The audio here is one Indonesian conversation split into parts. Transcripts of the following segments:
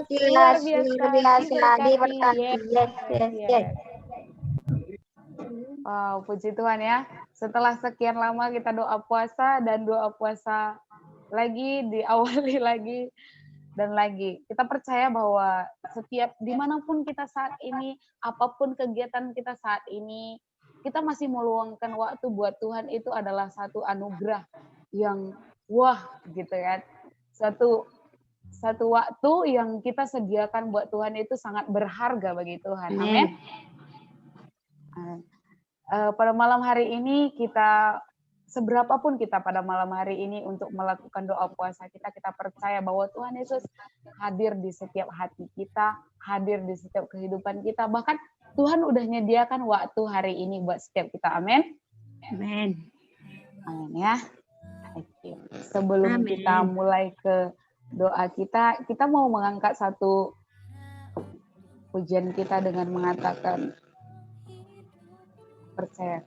luar biasa, diberkati. Yes. yes. Wow, puji Tuhan ya. Setelah sekian lama kita doa puasa dan doa puasa lagi, diawali lagi dan lagi. Kita percaya bahwa setiap dimanapun kita saat ini, apapun kegiatan kita saat ini, kita masih meluangkan waktu buat Tuhan itu adalah satu anugerah yang wah gitu ya. Satu waktu yang kita sediakan buat Tuhan itu sangat berharga bagi Tuhan. Amin. Pada malam hari ini kita, seberapapun kita pada malam hari ini untuk melakukan doa puasa kita percaya bahwa Tuhan Yesus hadir di setiap hati kita, hadir di setiap kehidupan kita. Bahkan Tuhan udah nyediakan waktu hari ini buat setiap kita. Amin. Amin. Amin ya. Sebelum kita mulai ke doa kita mau mengangkat satu pujian kita dengan mengatakan percaya.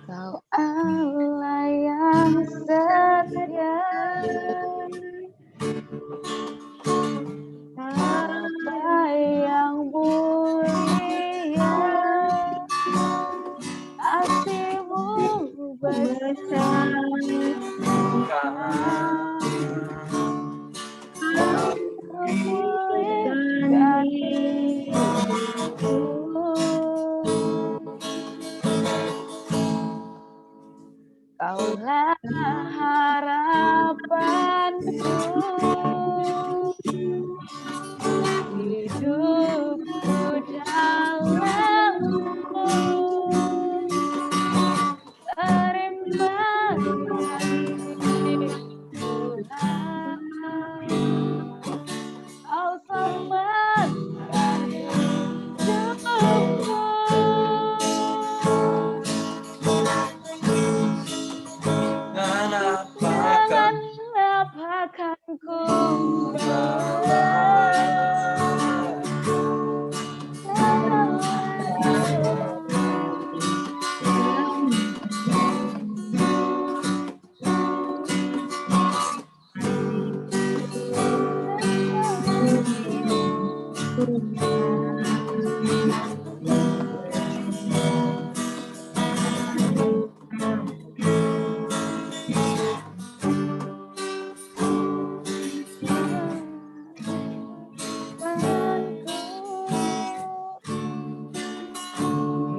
Kau Allah yang setia, Bapa yang mulia, kasih-Mu besar, memulihkan hidupku. Kaulah harapanku, hidupku dalam-Mu. Terima kasih Tuhan, Kau selamatkan hidupku. Jangan apakan ku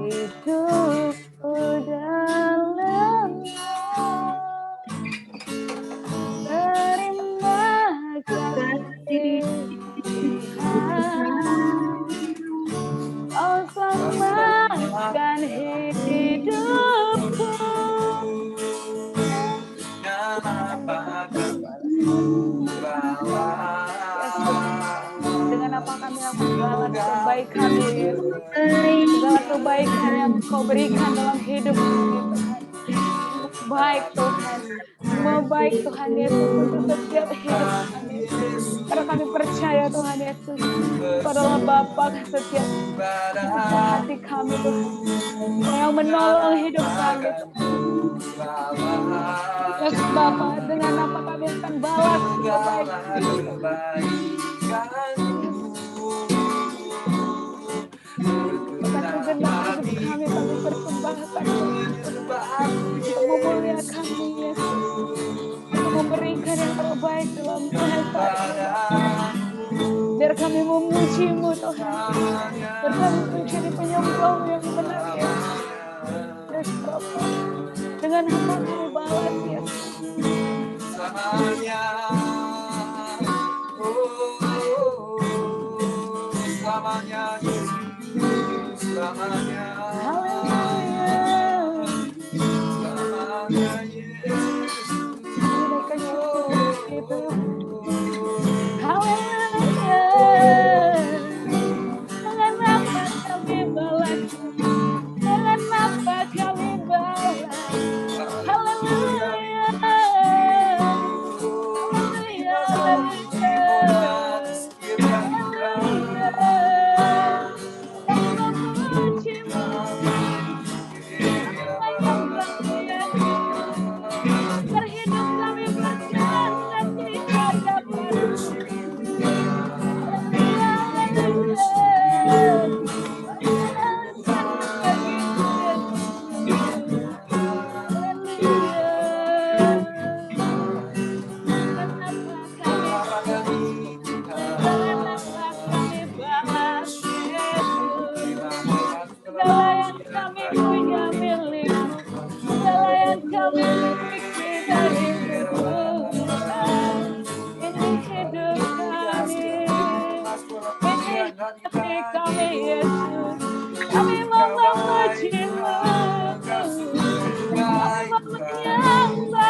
hidupku dalam-Mu. Terima kasih Tuhan, Kau selamatkan hidupku. Dengan apa kami akan membalas kebaikan Yesus, segala kebaikan yang Kau berikan dalam hidup kami, Tuhan. Baik Tuhan, semua baik Tuhan Yesus untuk setiap hidup kami. Karena kami percaya Tuhan Yesus, Kau adalah Bapa setiap hati kami Tuhan, yang menolong hidup kami Tuhan. Yes Bapa, dengan apa kami akan balas kebaikan. Segenap hidup kami persembahkan untuk memuliakan-Mu Yesus, untuk memberikan yang terbaik dalam kehidupan. Biar kami memuji-Mu Tuhan, Dan kami menjadi penyembah yang benar, Yesus. Yes, Bapa. Dengan apa kami balas, Yesus. Selamanya, selamanya, selamanya, Haleluya. selamanya, Yesus. Mereka syukur itu. Haleluya. Dengan apa kami balas? Dengan apa kami balas? Haleluya. Haleluya. Terhidup kami berjalan di segala yang kami punya milikmu, segala yang kami miliki darimu. Ini hidup kami, ini hati kami, Yesus. Kami mau memuji-Mu, kami mau menyembah-Mu.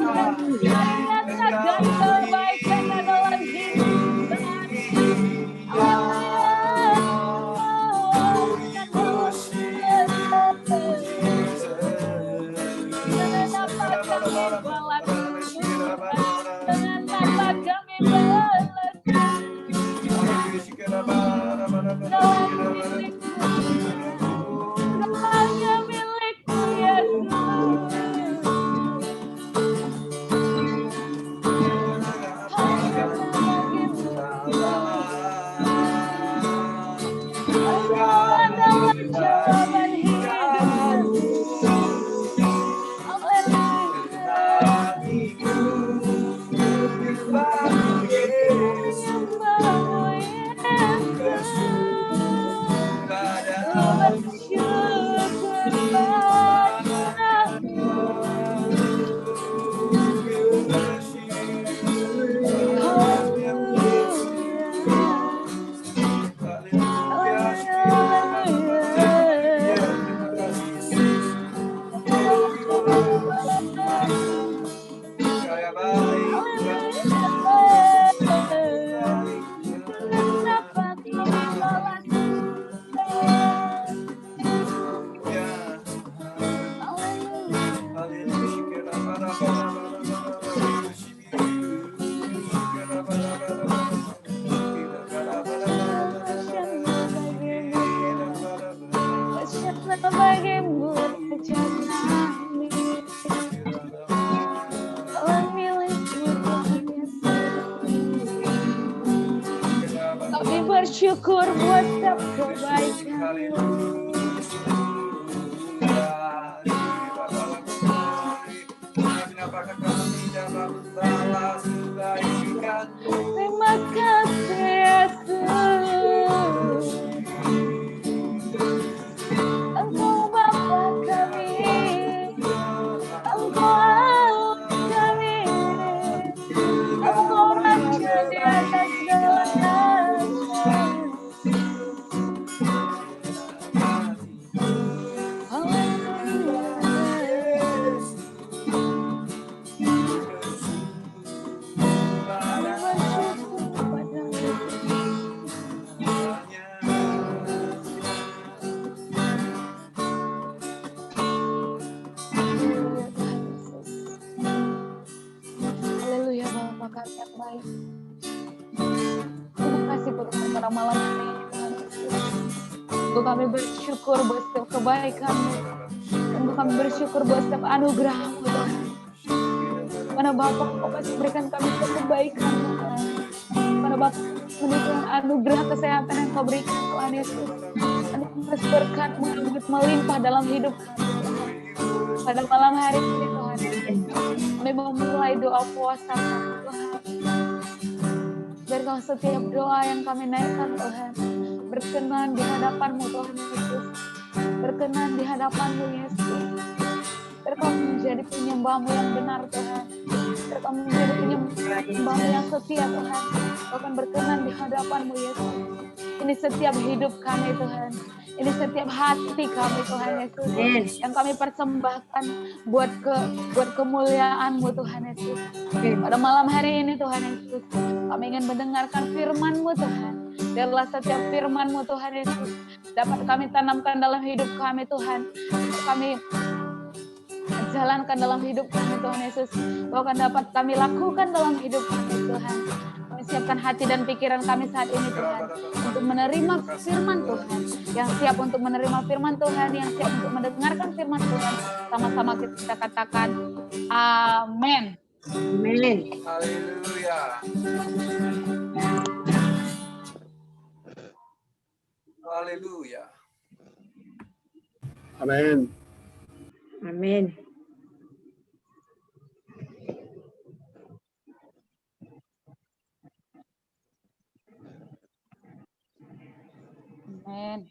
Haleluya, Nyatakan kebaikan dalam hidup dengan apa kami balas, dengan apa kami balas, dalam milikmu, segalanya milikmu, Yesus. Adalah jawaban hidup. Bagimu terjadi, Tuhan milikku, Tuhan Yesus. Kami bersyukur buat setiap kebaikan-Mu. Terima kasih, Yesus. Engkau Bapa kami, Engkau kami, Engkau Raja di atas segala nama. Haleluya, Bapa kami yang baik. Terima kasih buat pada malam ini, Tuhan Yesus. Untuk kami bersyukur buat setiap kebaikan-Mu. Untuk kami bersyukur buat setiap anugerah-Mu, Tuhan. Mana Bapa, Kau masih berikan kami setiap kebaikan-Mu, Tuhan. Mana Bapa, Menikmati anugerah kesehatan yang Kau berikan Tuhan Yesus. Anugerah berkat-Mu yang begitu melimpah dalam hidup kami Tuhan. Pada malam hari ini Tuhan Yesus, kami memulai doa puasa kami Tuhan. Biarkan setiap doa yang kami naikkan Tuhan, berkenan di hadapan-Mu Tuhan Yesus. Berkenan di hadapan-Mu Yesus. Biar kami menjadi penyembah-Mu yang benar Tuhan. Biar kami menjadi penyembah-Mu yang setia Tuhan. Kau akan berkenan di hadapan-Mu Yesus. Ini setiap hidup kami Tuhan. Ini setiap hati kami Tuhan Yesus. Yang kami persembahkan buat kemuliaan-Mu Tuhan Yesus. Pada malam hari ini Tuhan Yesus, kami ingin mendengarkan firman-Mu Tuhan. Biarlah setiap firman-Mu Tuhan Yesus dapat kami tanamkan dalam hidup kami Tuhan. Kami jalankan dalam hidup kami Tuhan Yesus. Bahkan dapat kami lakukan dalam hidup kami Tuhan. Kami siapkan hati dan pikiran kami saat ini Tuhan. Untuk menerima firman Tuhan. Yang siap untuk menerima firman Tuhan. Yang siap untuk mendengarkan firman Tuhan. Sama-sama kita katakan amin. Amin. Haleluya. Haleluya. Amin. Amin. Amin.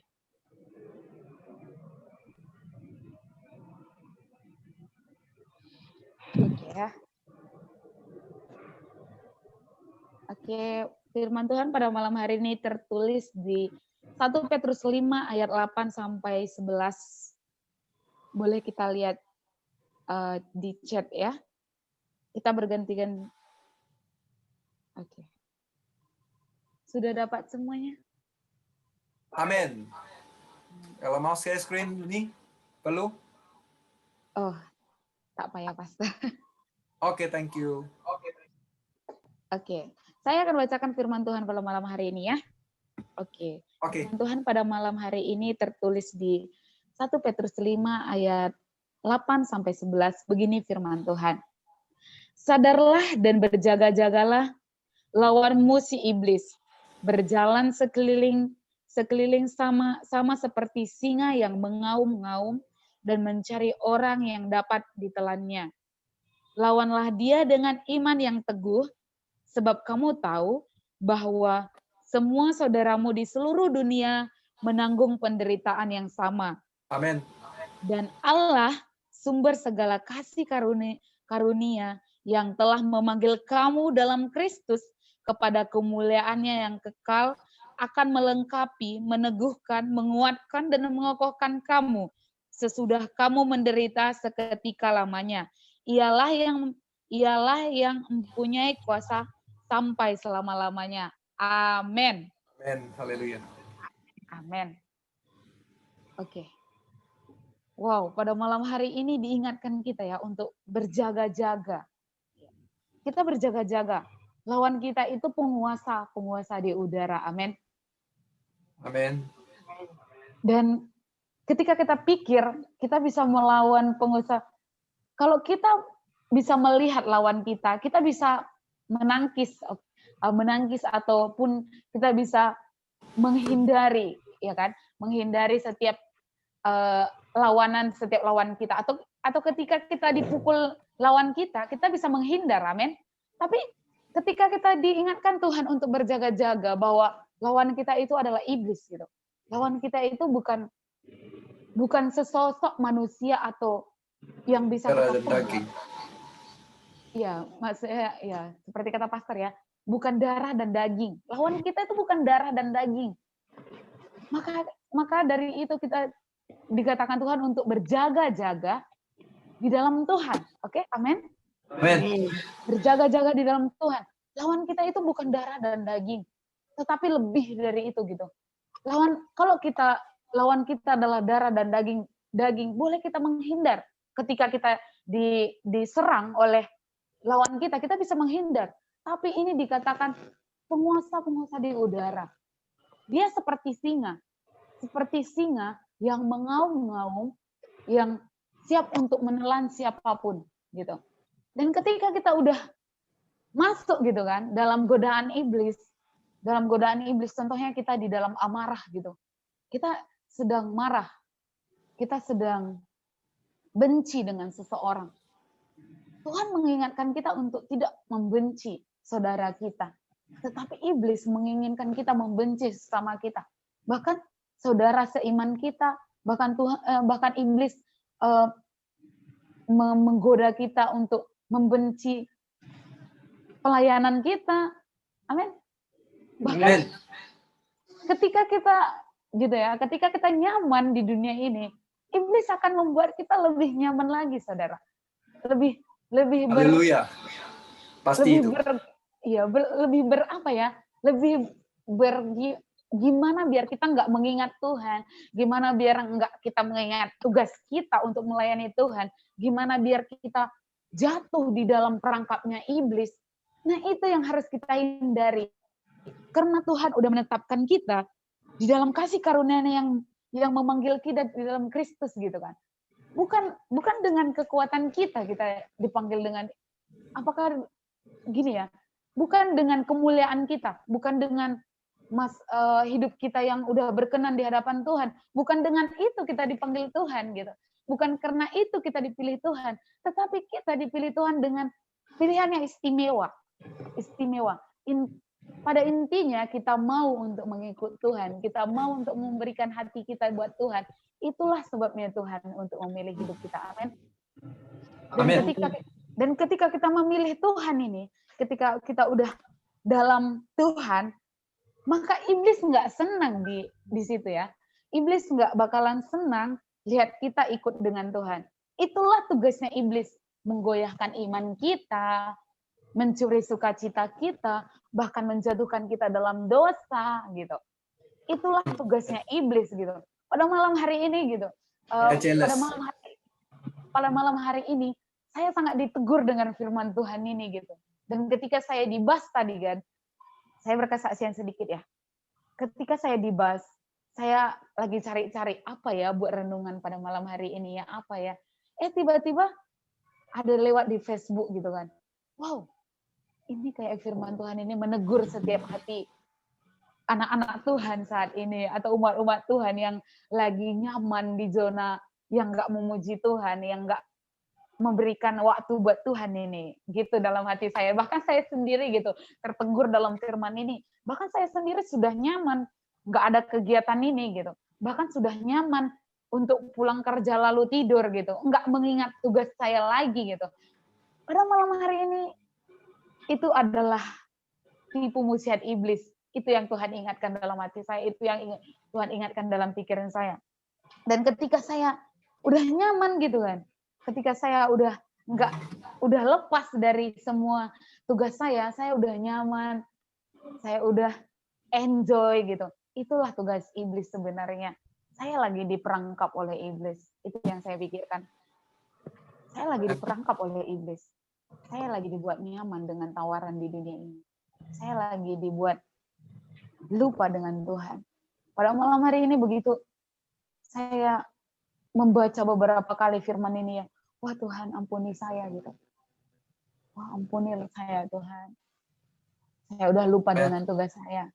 Oke ya. Oke, firman Tuhan pada malam hari ini tertulis di 1 Petrus 5 ayat 8 sampai 11. Boleh kita lihat di chat ya. Kita bergantian. Oke. Sudah dapat semuanya? Amin. Kalau mau share screen ini, perlu? Oh, tak payah Pastor. Oke, thank you. Oke, saya akan bacakan firman Tuhan pada malam hari ini ya. Oke. Firman Tuhan pada malam hari ini tertulis di 1 Petrus 5 ayat 8 sampai 11. Begini firman Tuhan. Sadarlah dan berjaga-jagalah, lawanmu si iblis berjalan sekeliling sama seperti singa yang mengaum-ngaum dan mencari orang yang dapat ditelannya. Lawanlah dia dengan iman yang teguh, sebab kamu tahu bahwa semua saudaramu di seluruh dunia menanggung penderitaan yang sama. Amin. Dan Allah, sumber segala kasih karunia yang telah memanggil kamu dalam Kristus kepada kemuliaannya yang kekal, akan melengkapi, meneguhkan, menguatkan, dan mengokohkan kamu sesudah kamu menderita seketika lamanya. Ialah yang mempunyai kuasa sampai selama-lamanya. Amin. Amin. Haleluya. Amin. Oke. Wow, pada malam hari ini diingatkan kita ya untuk berjaga-jaga. Kita berjaga-jaga. Lawan kita itu penguasa di udara. Amin. Amin. Dan ketika kita pikir, kita bisa melawan penguasa. Kalau kita bisa melihat lawan kita bisa menangkis ataupun kita bisa menghindari, ya kan? Menghindari setiap setiap lawan kita, atau ketika kita dipukul lawan kita bisa menghindar, amin. Tapi ketika kita diingatkan Tuhan untuk berjaga-jaga bahwa lawan kita itu adalah iblis gitu. Lawan kita itu bukan sesosok manusia atau yang bisa daging. Ya, maksudnya ya seperti kata pastor ya, bukan darah dan daging. Lawan kita itu bukan darah dan daging. Maka dari itu kita dikatakan Tuhan untuk berjaga-jaga di dalam Tuhan. Oke, amin. Amin. Berjaga-jaga di dalam Tuhan. Lawan kita itu bukan darah dan daging, tetapi lebih dari itu gitu. Lawan kita adalah darah dan daging, boleh kita menghindar. Ketika kita diserang oleh lawan kita bisa menghindar. Tapi ini dikatakan penguasa di udara. Dia seperti singa yang mengaum-ngaum, yang siap untuk menelan siapapun gitu. Dan ketika kita udah masuk gitu kan dalam godaan iblis, dalam godaan iblis, contohnya kita di dalam amarah gitu. Kita sedang marah, kita sedang benci dengan seseorang. Tuhan mengingatkan kita untuk tidak membenci saudara kita. Tetapi iblis menginginkan kita membenci sesama kita. Bahkan saudara seiman kita, bahkan iblis menggoda kita untuk membenci pelayanan kita. Amin. Bahkan ketika kita nyaman di dunia ini, iblis akan membuat kita lebih nyaman lagi, saudara. Lebih Haleluya. Pasti itu. Gimana biar kita nggak mengingat Tuhan, gimana biar nggak kita mengingat tugas kita untuk melayani Tuhan, gimana biar kita jatuh di dalam perangkapnya iblis. Nah, itu yang harus kita hindari. Karena Tuhan udah menetapkan kita di dalam kasih karunia-Nya yang memanggil kita di dalam Kristus gitu kan. Bukan dengan kekuatan kita dipanggil dengan, apakah gini ya, bukan dengan kemuliaan kita, bukan dengan hidup kita yang udah berkenan di hadapan Tuhan, bukan dengan itu kita dipanggil Tuhan gitu, bukan karena itu kita dipilih Tuhan, tetapi kita dipilih Tuhan dengan pilihan yang istimewa. Pada intinya kita mau untuk mengikut Tuhan, kita mau untuk memberikan hati kita buat Tuhan. Itulah sebabnya Tuhan untuk memilih hidup kita. Amin. Dan ketika kita memilih Tuhan ini, ketika kita udah dalam Tuhan, maka iblis nggak senang di situ ya. Iblis nggak bakalan senang lihat kita ikut dengan Tuhan. Itulah tugasnya iblis, menggoyahkan iman kita, mencuri sukacita kita, bahkan menjatuhkan kita dalam dosa gitu. Itulah tugasnya iblis gitu. Pada malam hari ini gitu, pada malam hari ini saya sangat ditegur dengan firman Tuhan ini gitu. Dan ketika saya dibas tadi kan, saya berkesaksian sedikit ya. Ketika saya dibas, saya lagi cari-cari apa ya buat renungan pada malam hari ini ya, apa ya. Tiba-tiba ada lewat di Facebook gitu kan. Wow, ini kayak firman Tuhan ini menegur setiap hati anak-anak Tuhan saat ini, atau umat-umat Tuhan yang lagi nyaman di zona yang nggak memuji Tuhan, yang nggak memberikan waktu buat Tuhan ini, gitu dalam hati saya. Bahkan saya sendiri gitu tertegur dalam firman ini. Bahkan saya sendiri sudah nyaman, nggak ada kegiatan ini gitu. Bahkan sudah nyaman untuk pulang kerja lalu tidur gitu, nggak mengingat tugas saya lagi gitu. Pada malam hari ini itu adalah tipu musyiat iblis. Itu yang Tuhan ingatkan dalam hati saya, itu yang Tuhan ingatkan dalam pikiran saya. Dan ketika saya udah nyaman gitu kan, ketika saya udah lepas dari semua tugas saya udah nyaman, saya udah enjoy gitu. Itulah tugas iblis sebenarnya. Saya lagi diperangkap oleh iblis. Itu yang saya pikirkan. Saya lagi diperangkap oleh iblis. Saya lagi dibuat nyaman dengan tawaran di dunia ini. Saya lagi dibuat lupa dengan Tuhan. Pada malam hari ini begitu saya membaca beberapa kali firman ini ya, wah Tuhan ampuni saya gitu. Wah ampuni saya Tuhan. Saya udah lupa dengan tugas saya.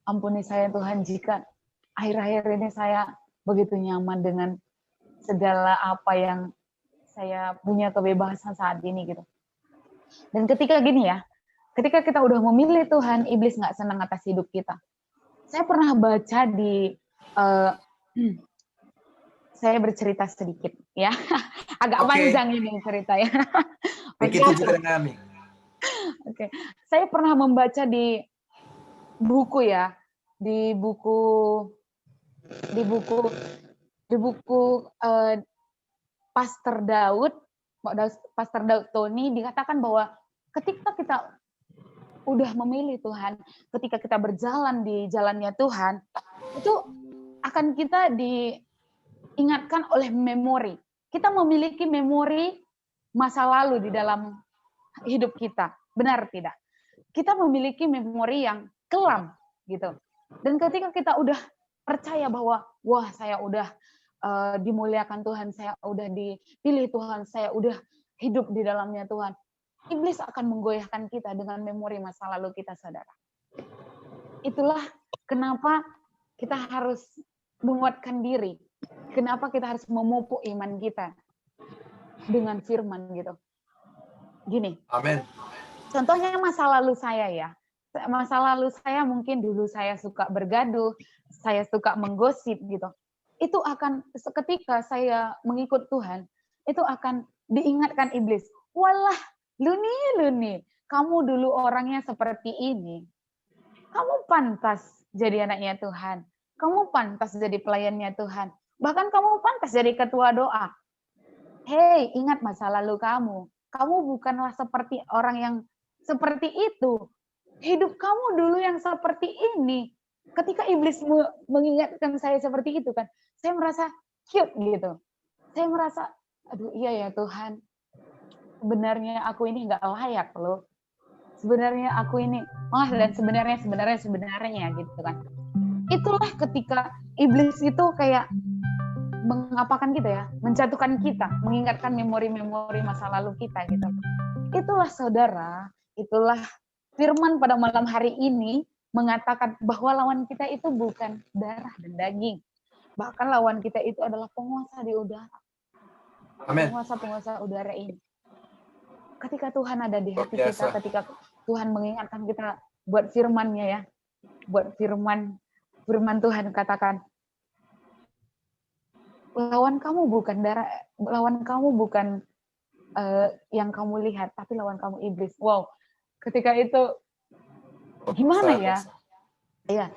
Ampuni saya Tuhan jika akhir-akhir ini saya begitu nyaman dengan segala apa yang saya punya kebebasan saat ini gitu. Dan ketika gini ya, ketika kita udah memilih Tuhan, iblis nggak senang atas hidup kita. Saya pernah baca saya bercerita sedikit ya, agak panjang ini ceritanya. Oke. Saya pernah membaca di buku ya, di buku Pastor Daud Tony dikatakan bahwa ketika kita udah memilih Tuhan, ketika kita berjalan di jalannya Tuhan, itu akan kita diingatkan oleh memori. Kita memiliki memori masa lalu di dalam hidup kita. Benar tidak? Kita memiliki memori yang kelam gitu. Dan ketika kita udah percaya bahwa wah saya udah dimuliakan Tuhan, saya udah dipilih Tuhan, saya udah hidup di dalamnya Tuhan, iblis akan menggoyahkan kita dengan memori masa lalu kita, saudara. Itulah kenapa kita harus menguatkan diri. Kenapa kita harus memupuk iman kita dengan firman gitu. Gini. Amin. Contohnya masa lalu saya ya. Masa lalu saya mungkin dulu saya suka bergaduh, saya suka menggosip gitu. Itu akan ketika saya mengikut Tuhan, itu akan diingatkan iblis. Walah, Luni, kamu dulu orangnya seperti ini. Kamu pantas jadi anaknya Tuhan. Kamu pantas jadi pelayannya Tuhan. Bahkan kamu pantas jadi ketua doa. Hei, ingat masa lalu kamu. Kamu bukanlah seperti orang yang seperti itu. Hidup kamu dulu yang seperti ini. Ketika iblis mengingatkan saya seperti itu kan, saya merasa cute gitu. Saya merasa, aduh iya ya Tuhan, sebenarnya aku ini nggak layak loh. Sebenarnya aku ini, dan sebenarnya gitu kan. Itulah ketika iblis itu kayak mengapakan kita ya, menjatuhkan kita, mengingatkan memori-memori masa lalu kita gitu. Itulah saudara, itulah firman pada malam hari ini mengatakan bahwa lawan kita itu bukan darah dan daging. Bahkan lawan kita itu adalah penguasa di udara. Amin. Penguasa-penguasa udara ini. Ketika Tuhan ada di hati kita, ketika Tuhan mengingatkan kita buat firman-Nya ya, buat firman Tuhan katakan, lawan kamu bukan darah, lawan kamu bukan yang kamu lihat, tapi lawan kamu iblis. Wow, ketika itu gimana ya? Iya,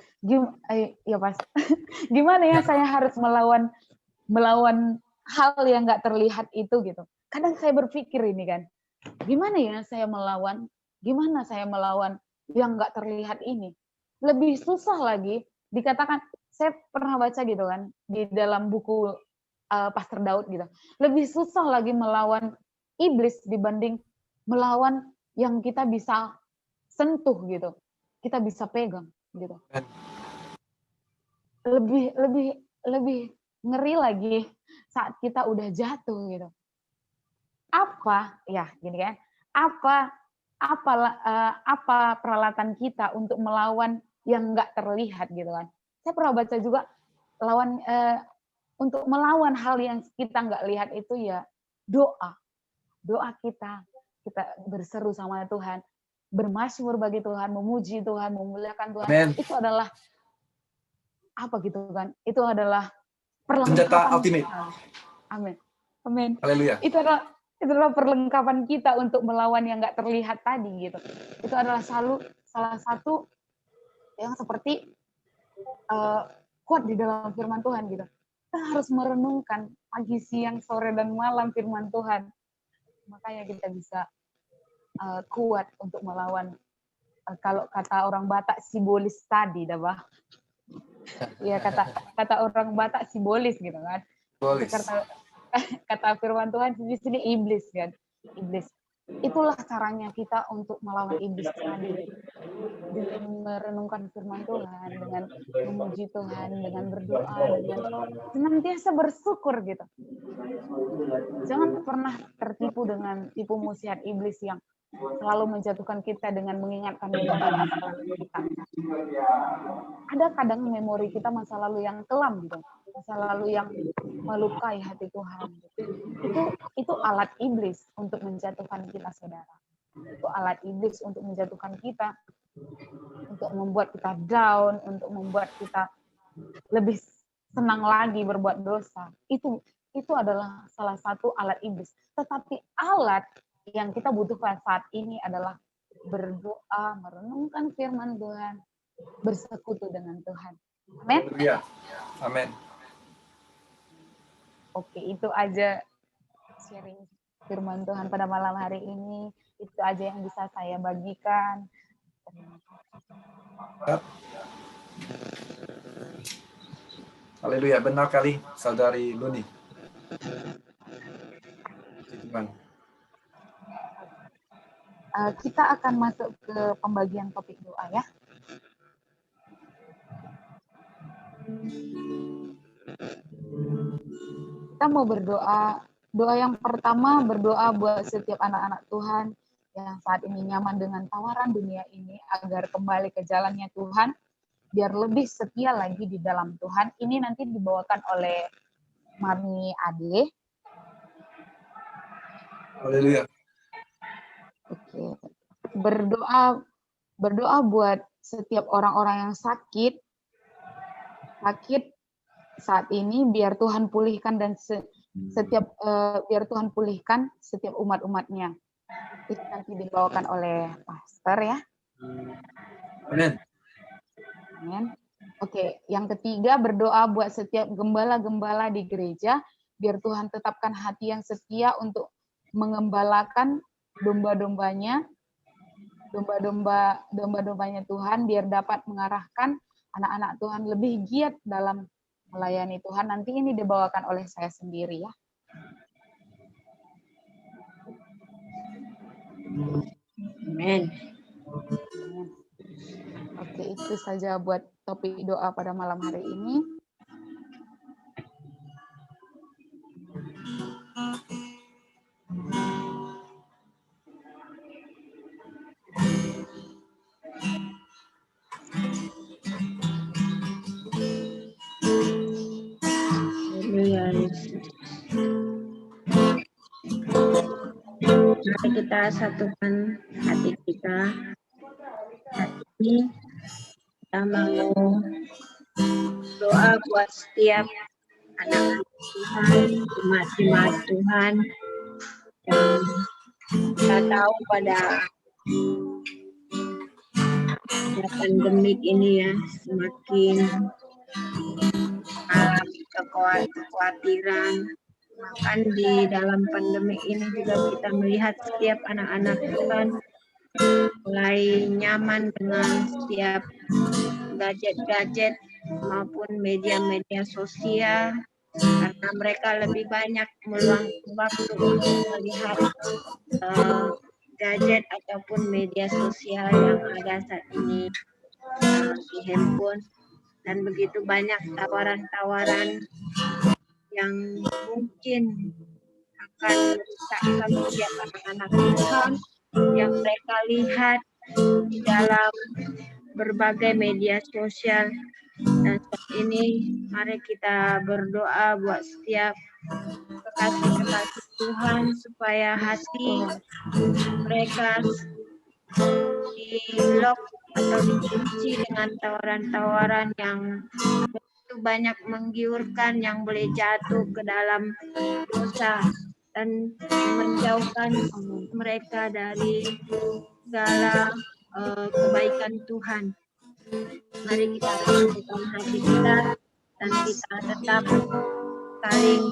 ya pas. Gimana ya saya harus melawan hal yang nggak terlihat itu gitu. Kadang saya berpikir ini kan, gimana ya saya melawan? Gimana saya melawan yang nggak terlihat ini? Lebih susah lagi dikatakan. Saya pernah baca gitu kan di dalam buku Pastor Daud gitu. Lebih susah lagi melawan iblis dibanding melawan yang kita bisa sentuh gitu. Kita bisa pegang gitu. Lebih ngeri lagi saat kita udah jatuh gitu. Apa ya gini kan? Apa peralatan kita untuk melawan yang nggak terlihat gitu kan? Saya pernah baca juga untuk melawan hal yang kita nggak lihat itu ya doa kita berseru sama Tuhan, bermazmur bagi Tuhan, memuji Tuhan, memuliakan Tuhan. Amen. Itu adalah apa gitu kan? Itu adalah senjata ultimate. Amin. Amin. Haleluya. Itu adalah perlengkapan kita untuk melawan yang nggak terlihat tadi gitu. Itu adalah salah satu yang seperti kuat di dalam firman Tuhan gitu. Kita harus merenungkan pagi, siang, sore, dan malam firman Tuhan. Makanya kita bisa kuat untuk melawan. Kalau kata orang Batak simbolis tadi, dah bah. Ya kata orang Batak simbolis gitu kan. Kata firman Tuhan di sini iblis kan. Iblis. Itulah caranya kita untuk melawan iblis tadi. Dengan merenungkan firman Tuhan, dengan memuji Tuhan, dengan berdoa, dengan senantiasa bersyukur gitu. Jangan pernah tertipu dengan tipu muslihat iblis yang selalu menjatuhkan kita dengan mengingatkan memori masa lalu kita. Ada kadang memori kita masa lalu yang kelam gitu, masa lalu yang melukai hati Tuhan. Itu alat iblis untuk menjatuhkan kita, saudara. Itu alat iblis untuk menjatuhkan kita, untuk membuat kita down, untuk membuat kita lebih senang lagi berbuat dosa. Itu adalah salah satu alat iblis. Tetapi alat yang kita butuhkan saat ini adalah berdoa, merenungkan firman Tuhan, bersekutu dengan Tuhan. Amin. Iya. Amin. Oke, itu aja sharing firman Tuhan pada malam hari ini. Itu aja yang bisa saya bagikan. Haleluya, benar kali saudari Luni. Kita akan masuk ke pembagian topik doa ya. Kita mau berdoa. Doa yang pertama, berdoa buat setiap anak-anak Tuhan yang saat ini nyaman dengan tawaran dunia ini agar kembali ke jalannya Tuhan. biar lebih setia lagi di dalam Tuhan. Ini nanti dibawakan oleh Mami Ade. Haleluya. Oke. Berdoa buat setiap orang-orang yang sakit saat ini, biar Tuhan pulihkan dan biar Tuhan pulihkan setiap umat-umatnya. Itu nanti dibawakan oleh pastor ya. Amin. Amin. Oke, yang ketiga berdoa buat setiap gembala-gembala di gereja, biar Tuhan tetapkan hati yang setia untuk mengembalakan domba-dombanya Tuhan, biar dapat mengarahkan anak-anak Tuhan lebih giat dalam melayani Tuhan. Nanti ini dibawakan oleh saya sendiri ya. Amin. Oke, itu saja buat topik doa pada malam hari ini. Haleluya, Yesus. Mari kita satukan hati kita. Hari ini kita mau doa buat setiap anak-anak Tuhan, jemaat-jemaat Tuhan yang kita tahu pada pandemik ini ya semakin mengalami kekhawatiran. Bahkan di dalam pandemi ini juga kita melihat setiap anak-anak Tuhan mulai nyaman dengan setiap gadget-gadget maupun media-media sosial, karena mereka lebih banyak meluangkan waktu untuk melihat gadget ataupun media sosial yang ada saat ini di handphone, dan begitu banyak tawaran-tawaran yang mungkin akan merusakkan setiap anak-anak Tuhan yang mereka lihat di dalam berbagai media sosial. Dan saat ini mari kita berdoa buat setiap kekasih-kekasih Tuhan supaya hati mereka di-lock atau dikunci dengan tawaran-tawaran yang begitu banyak menggiurkan, yang boleh jatuh ke dalam dosa dan menjauhkan mereka dari segala kebaikan Tuhan. Mari kita renungkan hati kita dan kita tetap saling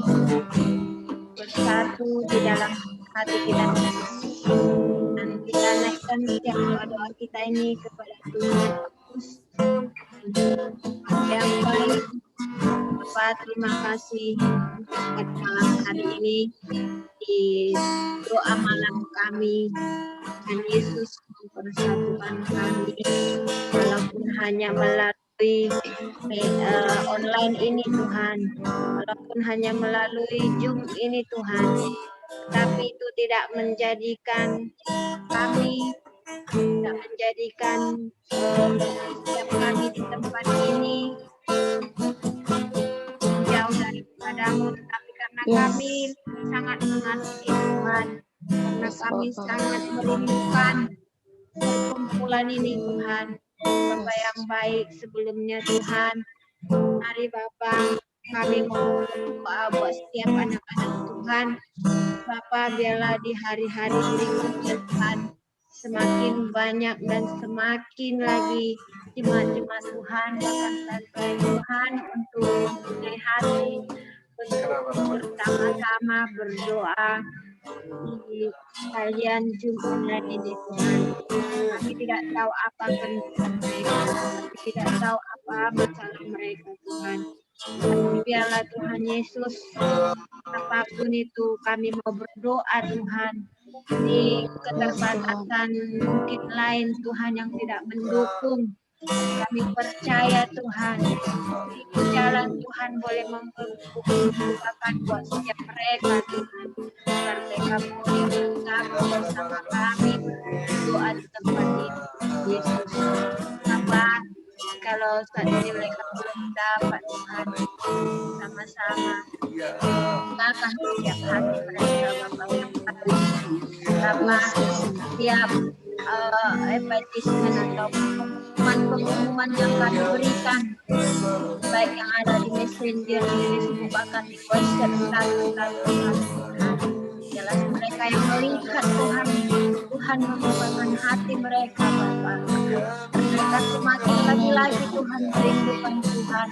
bersatu di dalam hati kita. Dan kita naikkan setiap doa-doa kita ini kepada Tuhan Yesus. Yang baik, Bapak, terima kasih untuk malam hari ini di doa malam kami. Dan Yesus mempersatukan kami walaupun hanya melalui online ini Tuhan, walaupun hanya melalui Zoom ini Tuhan, tapi itu tidak menjadikan kami, tidak menjadikan setiap kami di tempat ini jauh daripadamu, tapi karena kami sangat mengasihi Tuhan, karena kami sangat merindukan perkumpulan ini Tuhan. Bapa yang baik, sebelumnya Tuhan, mari Bapa, kami mau berdoa buat setiap anak-anak Tuhan. Bapa, biarlah di hari-hari berikutnya Tuhan semakin banyak dan semakin lagi jemaat-jemaat Tuhan, bahkan sampai Tuhan untuk mempunyai hati untuk bersama-sama berdoa di kalian jumpa ini Tuhan. Kami tidak tahu apa kehendak mereka, kami tidak tahu apa masalah mereka Tuhan. Tapi biarlah Tuhan Yesus, apapun itu kami mau berdoa Tuhan, di keterbatasan mungkin lain Tuhan yang tidak mendukung. Kami percaya Tuhan, di jalan Tuhan boleh membukakan buat setiap mereka Tuhan, agar mereka boleh bersama bersama kami berdoa di tempat ini. Yesus, Bapa, kalau saat ini mereka belum dapat Tuhan, sama-sama bukakan setiap hati mereka Bapak yang baik. Bapak setiap advertisement atau pengumuman yang kami berikan, baik yang ada di Messenger, di Facebook, bahkan di WhatsApp, jelas mereka yang melihat Tuhan, Tuhan membukakan hati mereka Bapak. Mereka semakin lagi-lagi Tuhan merindukan Tuhan.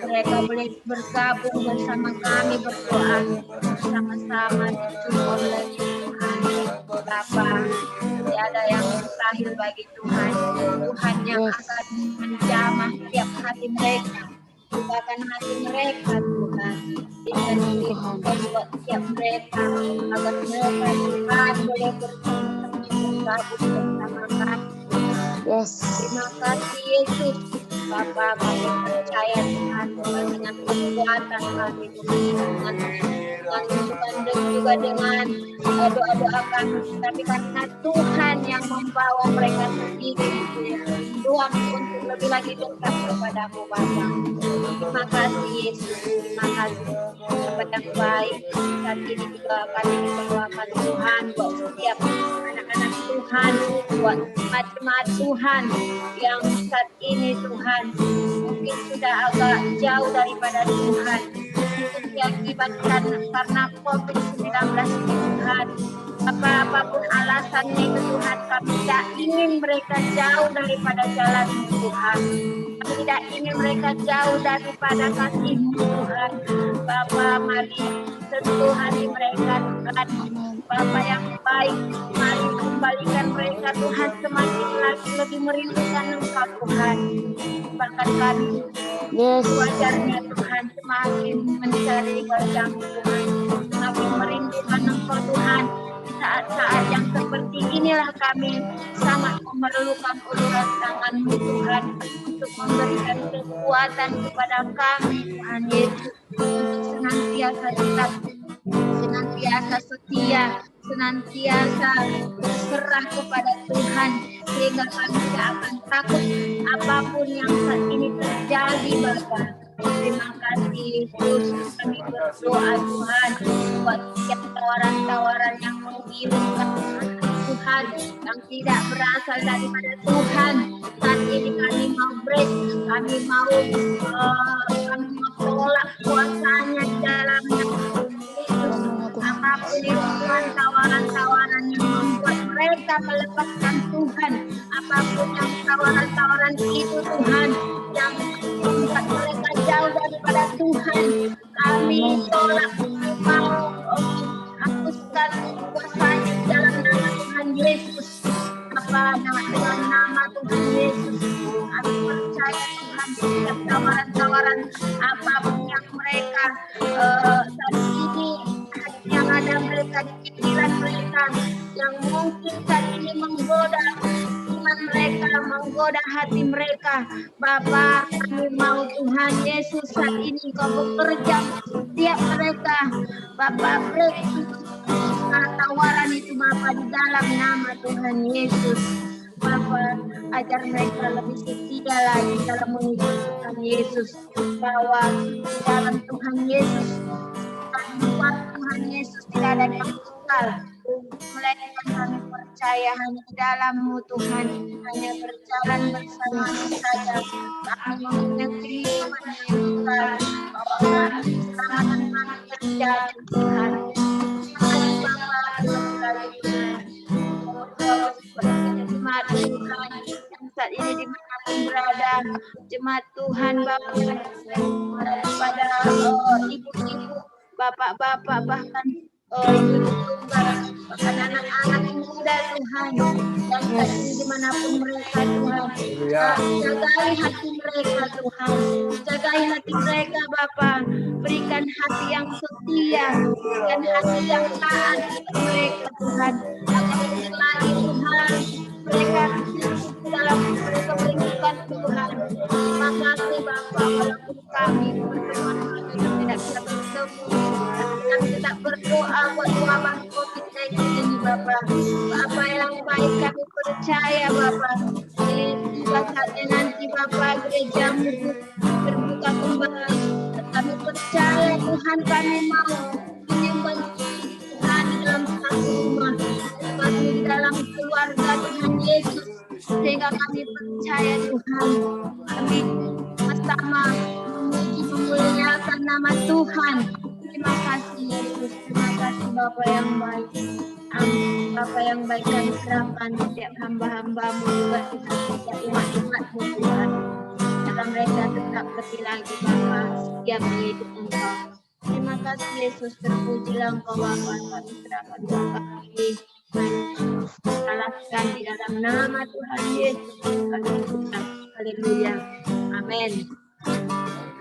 Mereka boleh bergabung bersama kami berdoa bersama-sama dicukup oleh Tuhan. Bapa, tiada yang mustahil bagi Tuhan. Tuhan yang akan menjamah setiap hati mereka. Bukakan hati mereka Tuhan. Dan buat setiap mereka agar mereka Tuhan boleh bergabung bersama kami. Terima kasih Yesus. Bapa, kami percaya Tuhan dengan kekuatan kami, dengan dan juga dengan doa-doa kami, tapi karena Tuhan yang membawa mereka sendiri ruang untuk lebih lagi dekat kepadamu Bapa. Terima kasih Yesus, terima kasih Bapak yang baik. Saat ini juga kami berdoakan Tuhan buat setiap anak-anak Tuhan, buat jemaat Tuhan yang saat ini Tuhan mungkin sudah agak jauh daripada Tuhan, itu diakibatkan karena COVID-19 Tuhan. Apapun alasannya itu Tuhan, kami tidak ingin mereka jauh daripada jalan Tuhan. Kami tidak ingin mereka jauh daripada kasih-Mu Tuhan. Bapa, mari sentuh hati mereka Tuhan. Bapa yang baik, mari kembalikan mereka Tuhan semakin lagi lebih merindukan Engkau Tuhan. Bahkan kami wajarnya Tuhan semakin mencari wajah-Mu Tuhan, semakin merindukan Engkau Tuhan. Saat-saat yang seperti inilah kami sangat memerlukan uluran tangan-Mu Tuhan untuk memberikan kekuatan kepada kami Tuhan Yesus untuk senantiasa tetap, senantiasa setia, senantiasa berserah kepada Tuhan sehingga kami tidak akan takut apapun yang saat ini terjadi Bapa. Terima kasih Yesus, kami berdoa Tuhan buat setiap tawaran-tawaran yang mengirimkan Tuhan yang tidak berasal daripada Tuhan. Saat ini kami mau break, kami mau tolak kuasanya di dalamnya. Apapun itu Tuhan, tawaran-tawaran yang membuat mereka melepaskan Tuhan, apapun yang tawaran-tawaran itu Tuhan yang membuat mereka jauh daripada Tuhan, kami tolak, mau hapuskan kuasanya di dalam nama Tuhan Yesus. Dengan nama Tuhan Yesus kami percaya Tuhan setiap tawaran-tawaran apapun yang mereka saat ini yang ada mereka di pikiran mereka yang mungkin saat ini menggoda iman mereka, menggoda hati mereka. Bapa, kami mau Tuhan Yesus saat ini Kau bekerja setiap mereka. Bapa, break tawaran itu Bapa di dalam nama Tuhan Yesus. Bapa, ajar mereka lebih setia lagi dalam mengikuti Tuhan Yesus, bahwa di dalam Tuhan Yesus, buat Tuhan Yesus tidak ada yang kekal, melainkan kami percaya hanya di dalam-Mu Tuhan, hanya berjalan bersama-Mu saja. Kami mengerti kepada yang kekal, bahwa kami keselamatan kami terjadi Tuhan. Jemaat Tuhan yang saat ini dimanapun berada, jemaat Tuhan Bapak pada ibu-ibu, bapak-bapak, bahkan ibu tunggal, bahkan anak-anak muda Tuhan yang saat ini dimanapun mereka Tuhan, jagai hati mereka Tuhan, jagai hati mereka Bapak, berikan hati yang setia, berikan hati yang taat mereka Tuhan, agar lagi Tuhan mereka dalam kebenaran Tuhan. Terima kasih Bapak, walaupun kami berteman tidak bisa bertemu, kami tetap berdoa buat wabah COVID-19 ini Bapa. Apa yang baik kami percaya Bapa. Jika saatnya nanti Bapa gerejamu terbuka kembali. Kami percaya Tuhan, kami mau menyembah Tuhan di dalam satu rumah. Kami di dalam keluarga Tuhan Yesus. Sehingga kami percaya Tuhan, kami bersama memuji memuliakan nama Tuhan. Terima kasih Yesus, terima kasih Bapa yang baik. Bapa yang baik, kami serahkan setiap hamba-hambamu juga Tuhan, setiap umat-umatmu Tuhan. Agar mereka tetap lebih lagi Bapa setia mengikut Engkau. Terima kasih Yesus, terpujilah Engkau Bapa. Kami serahkan Bapa kami. Salahkan di dalam nama Tuhan Yesus. Haleluya. Amin.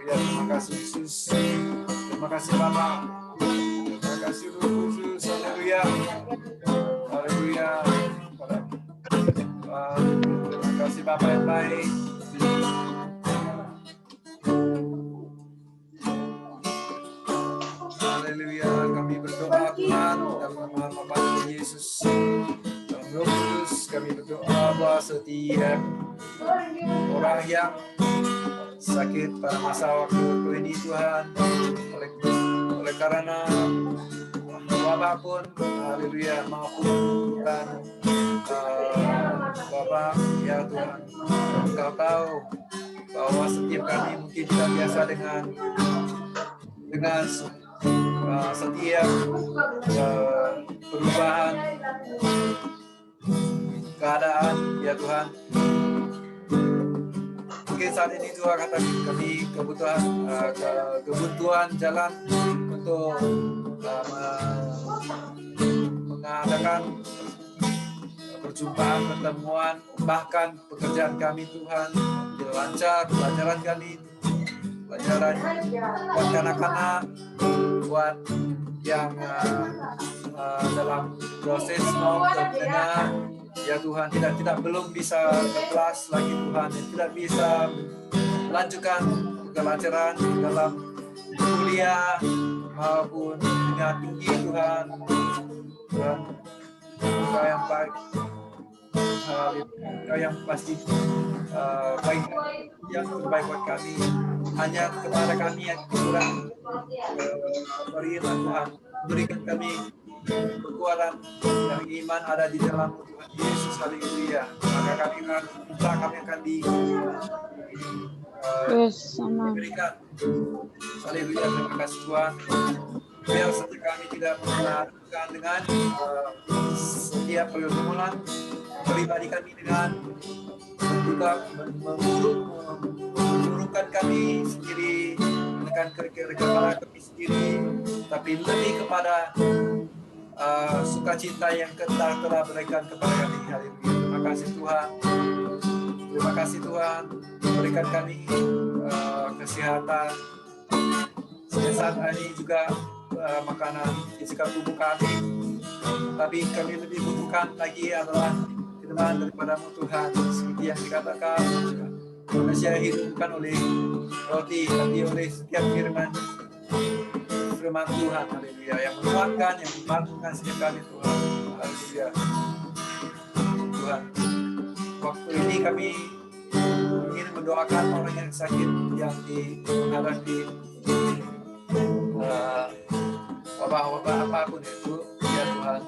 Terima kasih Yesus. Terima kasih Bapa. Terima kasih Roh Kudus. Haleluya. Haleluya. Terima kasih Bapa yang baik. Haleluya. Kami berdoa Tuhan dalam nama Bapa Yesus. Dalam Roh Kudus kami berdoa bahwa setiap orang yang sakit pada masa waktu ini Tuhan, oleh karena wabah pun, haleluya, maupun bukan wabah, ya Tuhan, Engkau tahu bahwa setiap kami mungkin tidak biasa dengan setiap perubahan keadaan, ya Tuhan. Mungkin saat ini Tuhan kata kami kebutuhan jalan untuk mengadakan perjumpaan, pertemuan, bahkan pekerjaan kami Tuhan lancar, pelajaran kami, pelajaran buat anak-anak, buat yang dalam proses mau terdengar. Ya Tuhan, tidak belum bisa ke kelas lagi Tuhan, tidak bisa melanjutkan pelajaran dalam kuliah maupun dengan tinggi Tuhan. Tuhan, Engkau yang baik, Engkau yang pasti baik, yang terbaik buat kami. Hanya kepada kami yang kurang beriman Tuhan, berikan kami kekuatan dan iman ada di dalam Tuhan Yesus. Haleluya. Maka kami akan diberikan. Haleluya. Terima kasih Tuhan. Biar setiap kami tidak mengadukan dengan setiap pergumulan pribadi kami dengan juga memburukkan kami sendiri, menekan kepala kami sendiri, tapi lebih kepada sukacita yang telah berikan kepada kami. Haleluya. Terima kasih Tuhan. Terima kasih Tuhan. Berikan kami kesehatan. Saat ini juga makanan fisikal tubuh kami. Tapi kami lebih butuhkan lagi adalah firman daripada-Mu Tuhan. Seperti yang dikatakan, manusia hidup bukan oleh roti, tapi oleh setiap firman Tuhan, haleluya, yang menguatkan, yang membangunkan setiap kami Tuhan, haleluya. Tuhan, waktu ini kami ingin mendoakan orang yang sakit, yang menghadapi wabah apapun itu, ya Tuhan,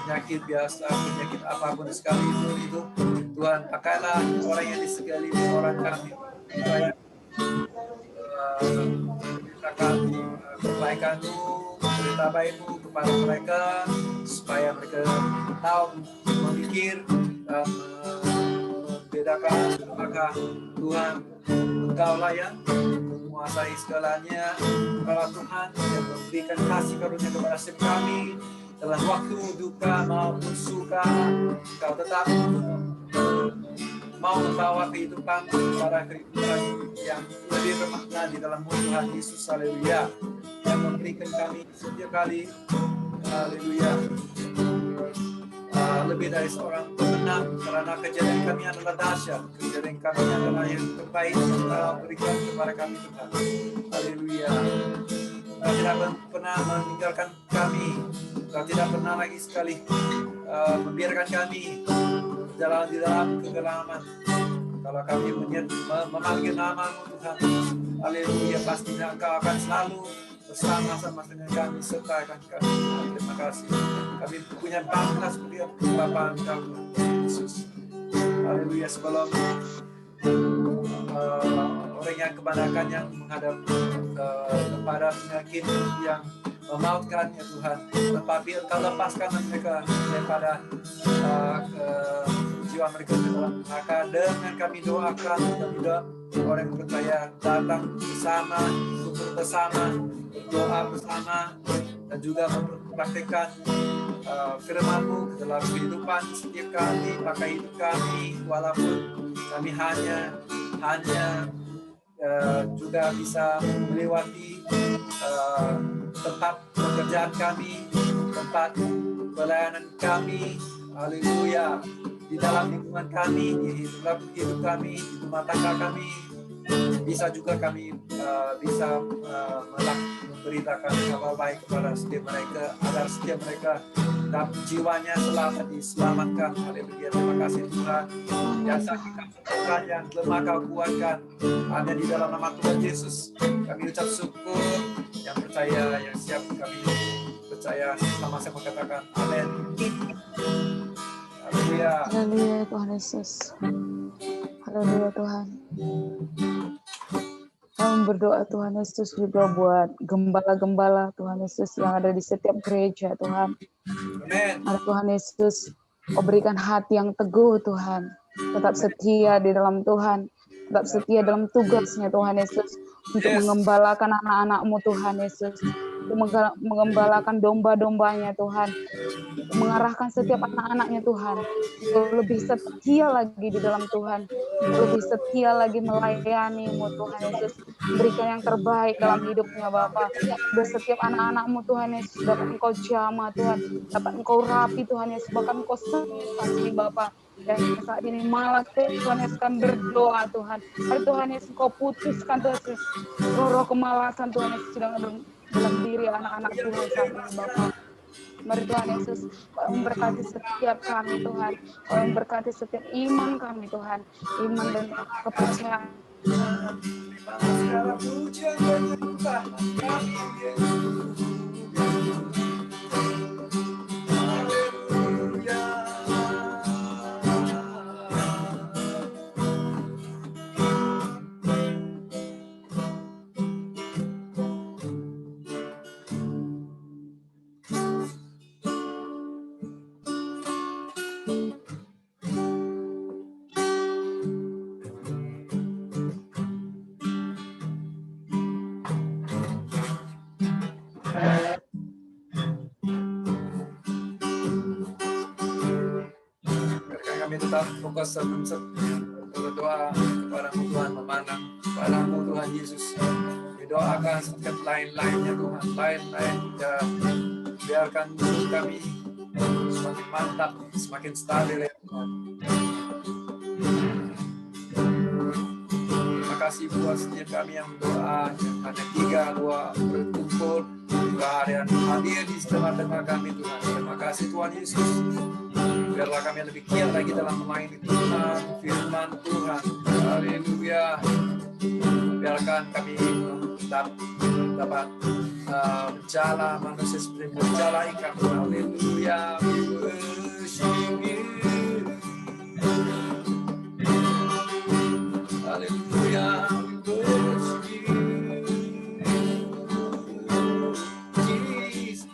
penyakit biasa, penyakit apapun sekalipun itu, Tuhan, pakailah orang yang di sekeliling orang kami, supaya beritakan kebaikan-Mu, berita baik-Mu kepada mereka, supaya mereka tahu memikir dan membedakan apakah Tuhan Engkau-lah yang menguasai segalanya, Engkau-lah Tuhan yang memberikan kasih karunia kepada setiap kami dalam waktu duka maupun suka. Engkau tetap mau membawa kehidupan kepada kehidupan yang lebih bermakna di dalam Tuhan Yesus, haleluya, yang memberikan kami setiap kali, haleluya, lebih dari seorang pemenang, karena kejadian kami adalah dahsyat, kejadian kami adalah yang terbaik yang Engkau berikan kepada kami Tuhan, haleluya. Engkau tidak pernah meninggalkan kami, Engkau tidak pernah lagi sekali membiarkan kami jalan di dalam kegelapan. Kalau kami memanggil nama-Mu Tuhan, haleluya, pastinya Engkau akan selalu bersama-sama dengan kami, sertakan kami. Terima kasih. Kami punya bangga seperti Bapa Engkau, Yesus. Haleluya, sebelum orang yang kebanyakan yang menghadap kepada penyakit yang memautkan ya Tuhan, tetapi Engkau lepaskan mereka daripada jiwa mereka dalam neraka. Dengan kami doakan, kami doa orang yang percaya datang bersama, bersyukur bersama, berdoa bersama, dan juga mempraktikkan firman-Mu dalam kehidupan setiap kami, pakai hidup kami, walaupun kami hanya juga bisa melewati tempat pekerjaan kami, tempat pelayanan kami, haleluya, di dalam lingkungan kami, di hidup kami, di rumah tangga kami, bisa juga kami bisa memberitakan kabar baik kepada setiap mereka, agar setiap mereka dan jiwanya selamat diselamatkan. Haleluya, terima kasih Tuhan. Yang sakit kau sembuhkan, yang lemah kau kuatkan, hanya di dalam nama Tuhan Yesus kami ucap syukur. Yang percaya, yang siap, kami percaya sama-sama katakan amin. Haleluya. Haleluya Tuhan Yesus. Haleluya Tuhan. Kami berdoa Tuhan Yesus juga buat gembala-gembala Tuhan Yesus yang ada di setiap gereja Tuhan. Amin. Tuhan Yesus, Kau berikan hati yang teguh Tuhan. Tetap setia di dalam Tuhan. Tetap setia dalam tugasnya Tuhan Yesus. Untuk mengembalakan anak-anak-Mu Tuhan Yesus. Untuk mengembalakan domba-dombanya Tuhan. Untuk mengarahkan setiap anak-anaknya Tuhan. Untuk lebih setia lagi di dalam Tuhan. Untuk lebih setia lagi melayani-Mu Tuhan Yesus. Berikan yang terbaik dalam hidupnya Bapa. Biar setiap anak-anak-Mu Tuhan Yesus dapat Engkau jamah Tuhan. Dapat Engkau rapi Tuhan Yesus. Bahkan Engkau saat ini Bapa. Dan saat ini malah Tuhan Yesus kan berdoa Tuhan. Hari Tuhan Yesus Kau putuskan Tuhan Yesus. Roh kemalasan Tuhan Yesus sedang dalam diri anak-anak Tuhan saat ini Bapa. Mari Tuhan Yesus, Kau memberkati setiap kami Tuhan. Kau memberkati setiap iman kami Tuhan. Iman dan kepercayaan. Segala pujian dan nyembah kami Yesus. Haleluya. Kami tetap fokus berdoa kepada Tuhan, memandang kepada-Mu Tuhan Yesus. Didoakan setiap lain-lainnya Tuhan, lain-lain ya, biarkan kami semakin mantap, semakin stabil ya Tuhan. Terima kasih buat setiap kami yang berdoa, yang hanya 3-2 berkumpul, kehadiran hadir di tengah-tengah kami Tuhan. Terima kasih Tuhan Yesus. Biarlah kami lebih giat lagi dalam melayani Tuhan, firman Tuhan. Haleluya. Biarkan kami dapat berjalan manusia seperti berjalan ikan. Haleluya. We worship you. Haleluya. We worship you. Jesus.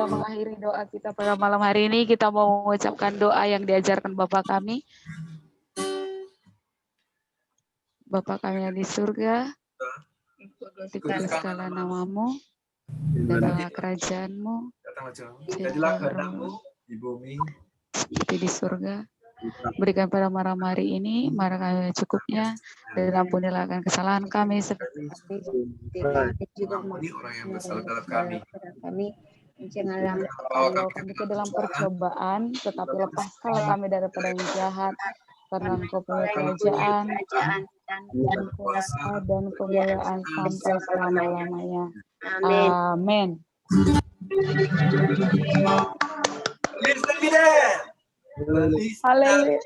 Mengakhiri doa kita pada malam hari ini, kita mau mengucapkan doa yang diajarkan Bapa kami. Bapa kami yang di surga, dikuduskanlah nama-Mu, datanglah kerajaan-Mu, datanglah Tuhan. Jadilah kehendak-Mu di bumi seperti di surga. Berikan pada malam hari ini mara kami cukupnya, dan ampunilah akan kesalahan kami seperti juga mengampuni orang yang bersalah terhadap kami. Janganlah bawa kami ke dalam percobaan, tetapi lepaskanlah kami daripada yang jahat, karena Engkau punya kerajaan dan kuasa dan kemuliaan sampai selama-lamanya. Amin. Feliz Navidad. Haleluya.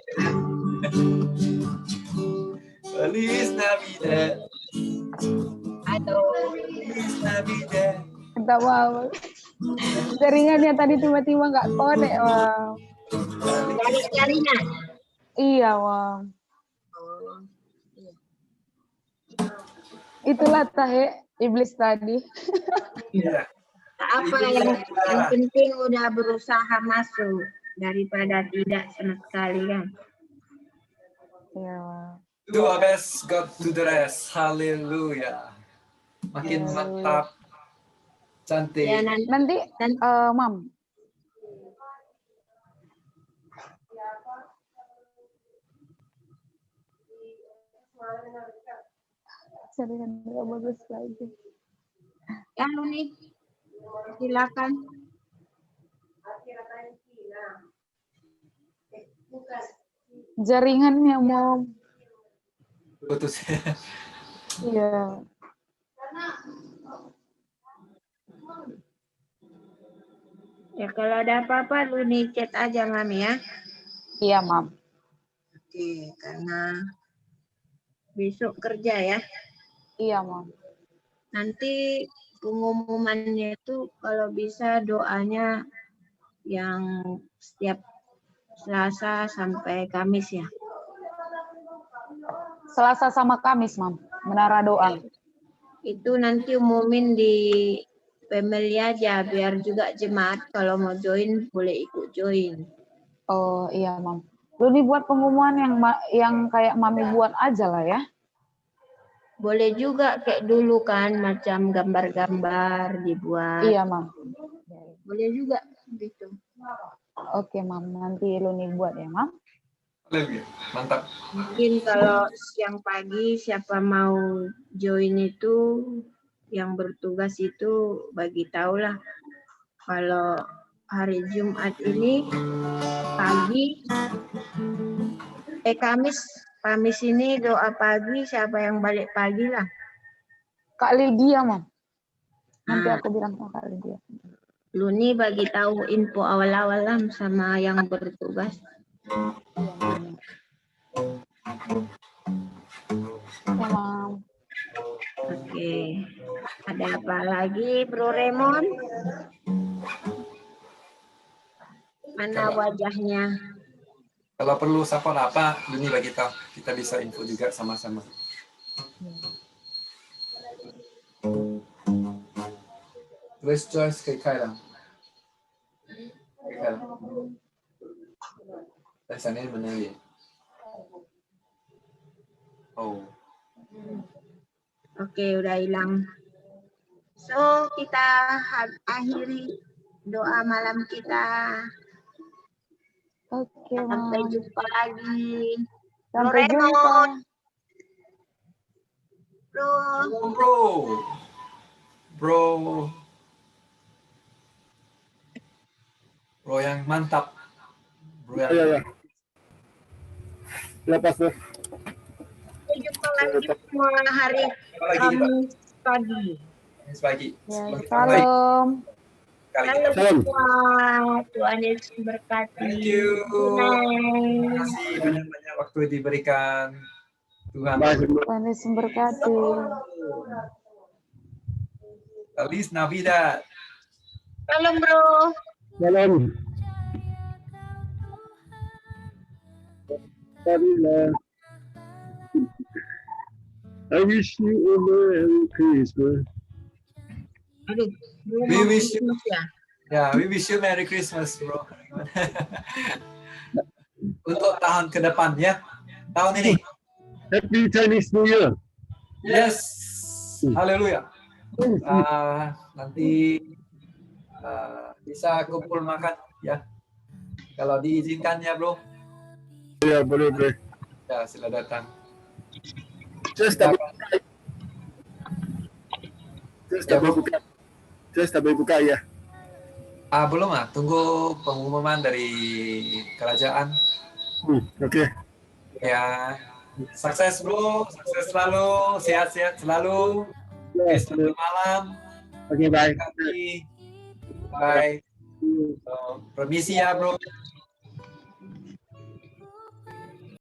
Feliz Navidad. Aduh. Feliz Navidad. Minta maaf. Jaringannya tadi tiba-tiba nggak connect, Mam. Dari jaringan. Iya, Mam. Itulah tahe iblis tadi. Iya. Apa yang penting udah berusaha masuk daripada tidak sama sekali kan. Iya, Mam. Do our best, God do the rest. Haleluya. Makin mantap, cantik. Ya, Nanti, Mam. Jaringan nggak bagus lagi. ya nih, silakan. Jaringannya, Mam. Putus. Iya. Ya kalau ada apa-apa lu nih chat aja Mami ya. Iya, Mam. Oke, karena besok kerja ya. Iya, Mam. Nanti pengumumannya itu kalau bisa doanya yang setiap Selasa sampai Kamis ya. Selasa sama Kamis, Mam. Menara doa. Itu nanti umumin di family aja biar juga jemaat kalau mau join boleh ikut join. Oh, iya, Mam. Lu dibuat pengumuman yang kayak Mami buat aja lah ya. Boleh juga kayak dulu kan macam gambar-gambar dibuat. Iya, Mam. Boleh juga gitu. Oke, Mam. Nanti lu nih buat ya, Mam. Haleluya. Mantap. Mungkin kalau siang pagi siapa mau join itu yang bertugas itu bagi tahulah kalau hari Jumat ini pagi Kamis ini doa pagi siapa yang balik pagi lah. Kak Lydia, Mam. Nanti aku bilang sama Kak Lydia. Lu nih bagi tahu info awal-awal lah sama yang bertugas. Ya, Mam. Oke. Ada apa lagi, Bro Raymond? Mana wajahnya? Kalau perlu support apa, ini bagi tahu. Kita bisa info juga sama-sama. Let's choice kay Kayla. Sana yun manali. Oh. Oke, udah hilang. So, kita akhiri doa malam kita. Oke, Sampai Mam. jumpa lagi. Sampai Bro jumpa. Raymond. Bro yang mantap. Bro yang Iya. Lepas tuh. Sampai jumpa lagi semua hari Kamis pagi. pagi. Ya, Sebelum kita mulai salam. kali Halo ini. semua. Tuhan Yesus berkati. Thank you. Good night. Terima kasih banyak-banyak waktu diberikan Tuhan. Tuhan Yesus memberkati. Feliz Navidad. Salam bro. Salam. I wish you a Merry Christmas. Aduh, We wish you. ya. Ya, we wish you Merry Christmas, bro. Untuk tahun ke depan ya. Tahun ini. Happy Chinese New Year. Yes. Haleluya. Nanti bisa kumpul makan ya. Kalau diizinkan ya bro. Ya, boleh. Ya, sila datang. Just tak buka ya. Belum tunggu pengumuman dari kerajaan. Oke. Ya, sukses bro, sukses selalu, sehat-sehat selalu. Selamat malam. Oke, bye. Bye. Permisi ya bro.